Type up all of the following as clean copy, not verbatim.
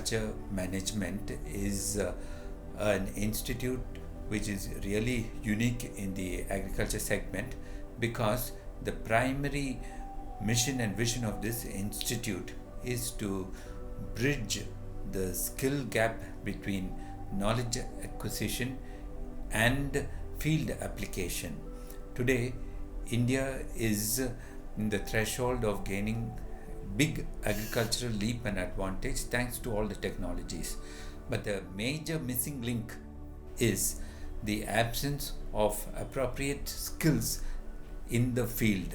Agriculture Management is an institute which is really unique in the agriculture segment, because the primary mission and vision of this institute is to bridge the skill gap between knowledge acquisition and field application. Today, India is in the threshold of gaining big agricultural leap and advantage thanks to all the technologies. But the major missing link is the absence of appropriate skills in the field.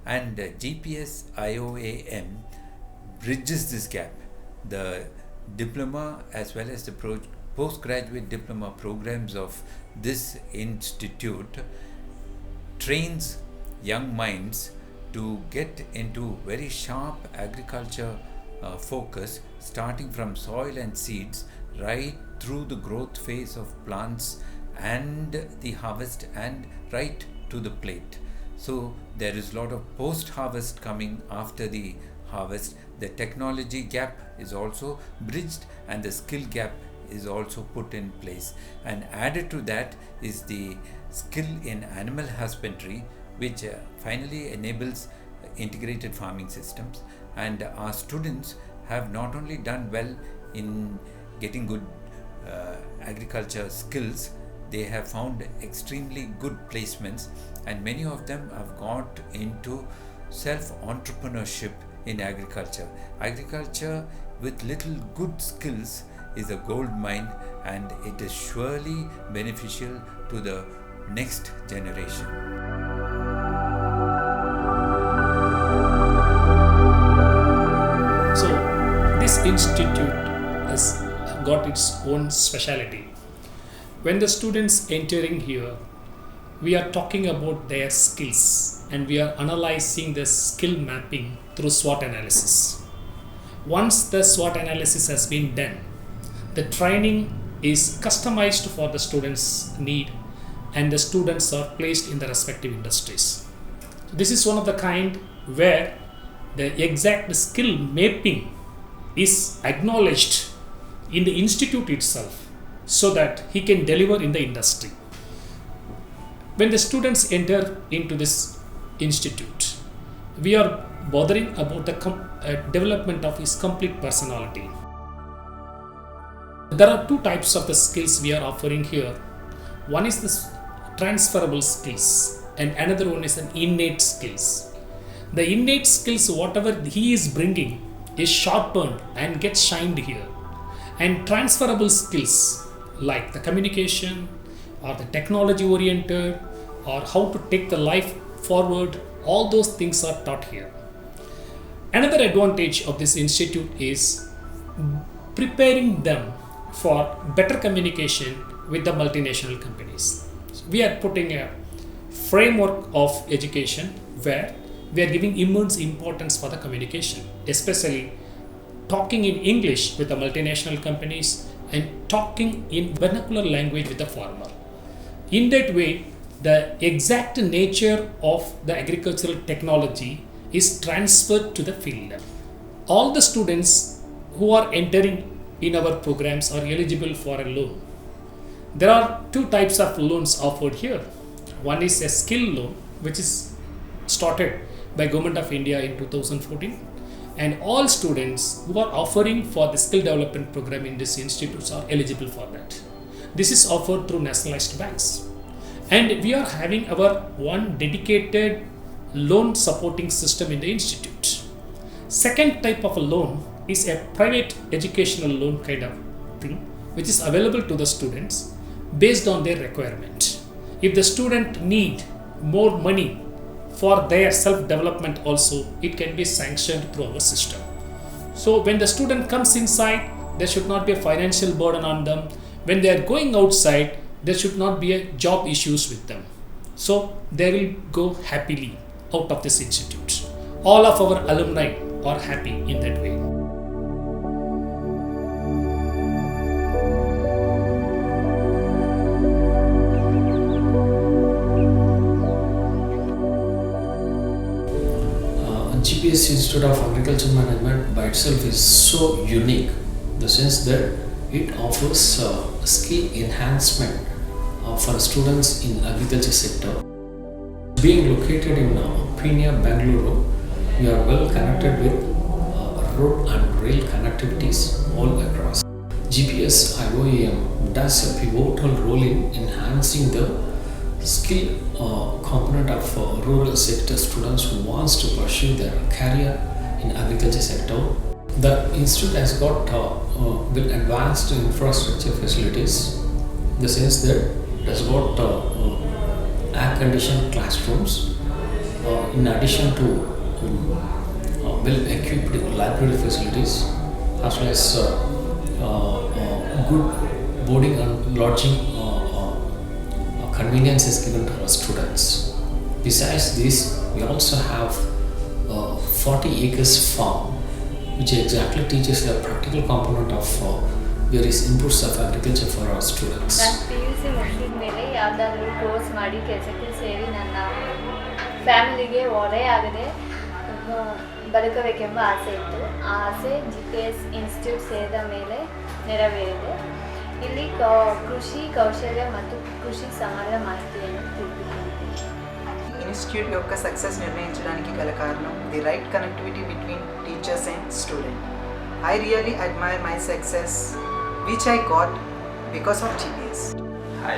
And GPS IOAM bridges this gap. The diploma as well as the postgraduate diploma programs of this institute trains young minds to get into very sharp agriculture focus, starting from soil and seeds right through the growth phase of plants and the harvest and right to the plate. So there is a lot of post-harvest coming after the harvest. The technology gap is also bridged and the skill gap is also put in place. And added to that is the skill in animal husbandry, which finally enables integrated farming systems. And our students have not only done well in getting good agriculture skills, they have found extremely good placements, and many of them have got into self-entrepreneurship in agriculture. Agriculture with little good skills is a gold mine, and it is surely beneficial to the next generation. So this institute has got its own speciality. When the students entering here, we are talking about their skills and we are analyzing the skill mapping through SWOT analysis. Once the SWOT analysis has been done, the training is customized for the students' need and the students are placed in the respective industries. This is one of the kind where the exact skill mapping is acknowledged in the institute itself so that he can deliver in the industry. When the students enter into this institute, we are bothering about the development of his complete personality. There are two types of the skills we are offering here. One is the transferable skills and another one is an innate skills. The innate skills, whatever he is bringing, is sharpened and gets shined here. And transferable skills like the communication or the technology oriented or how to take the life forward, all those things are taught here. Another advantage of this institute is preparing them for better communication with the multinational companies. So we are putting a framework of education where we are giving immense importance for the communication, especially talking in English with the multinational companies and talking in vernacular language with the farmer. In that way, the exact nature of the agricultural technology is transferred to the field level. All the students who are entering in our programs are eligible for a loan. There are two types of loans offered here. One is a skill loan, which is started by Government of India in 2014. And all students who are offering for the skill development program in these institutes are eligible for that. This is offered through nationalized banks. And we are having our one dedicated loan supporting system in the institute. Second type of a loan is a private educational loan kind of thing, which is available to the students based on their requirement. If the student need more money for their self-development also, it can be sanctioned through our system. So when the student comes inside, there should not be a financial burden on them. When they are going outside, there should not be a job issues with them. So they will go happily out of this institute. All of our alumni are happy in that way. GPS Institute of Agriculture Management by itself is so unique the sense that it offers skill enhancement for students in agriculture sector. Being located in Peenya, Bangalore, we are well connected with road and rail connectivities all across. GPS IOEM does a pivotal role in enhancing the skill component of rural sector students who wants to pursue their career in agriculture sector. The institute has got well advanced infrastructure facilities, in the sense that it has got air-conditioned classrooms, in addition to well-equipped library facilities, as well as good boarding and lodging convenience is given to our students. Besides this, we also have 40 acres farm, which exactly teaches the practical component of various inputs of agriculture for our students. ನಾನು P U C ಮುಗಿದ ಮೇಲೆ ಯಾವುದಾದ್ರೂ course ಮಾಡಿ ಕೆಲಸಕ್ಕೆ ಸೇರಿ ನನ್ನ ಫ್ಯಾಮಿಲಿಗೆ ಹೊರೆಯಾಗದೆ ಬದುಕಬೇಕೆಂಬ ಆಸೆ ಇತ್ತು. ಆ ಆಸೆ GPS ಇನ್ಸ್ಟಿಟ್ಯೂಟ್ ಸೇರಿದ ಮೇಲೆ ನೆರವೇರಿದೆ. ಇಲ್ಲಿ కృషి కౌశల్య ಮತ್ತು కృషి సమాన మాహితిಯನ್ನು ತಿಳಿದುಕೊಂಡಿದ್ದೇನೆ. ఇన్స్టిట్యూట్ యొక్క సక్సెస్ నిర్ణయించడానికి గల కారణం the right connectivity between teachers and student. I really admire my success which I got because of GPS. हाय,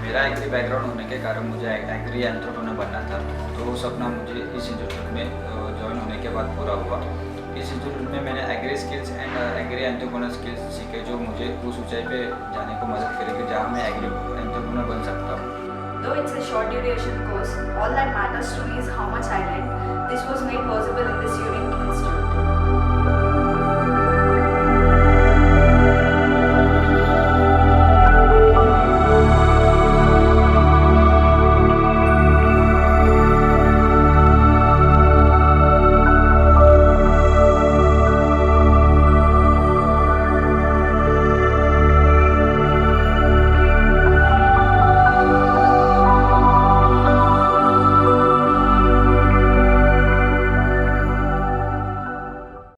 मेरा एग्री बैकग्राउंड होने के कारण मुझे एग्री एंटरप्रेन्योर बनना था, तो वो सपना मुझे इस इंस्टीट्यूट में ज्वाइन होने के बाद पूरा हुआ. इस इंस्टीट्यूट में मैंने agri skills and agri entrepreneur skills सीखे, जो मुझे उस ऊंचाई पे जाने को मदद करेगी जहाँ मैं एग्री एंटरप्रेन्योर बन सकता हूँ. Though it's a short duration course, all that matters to me is how much I learned. This was made possible in this unique institute.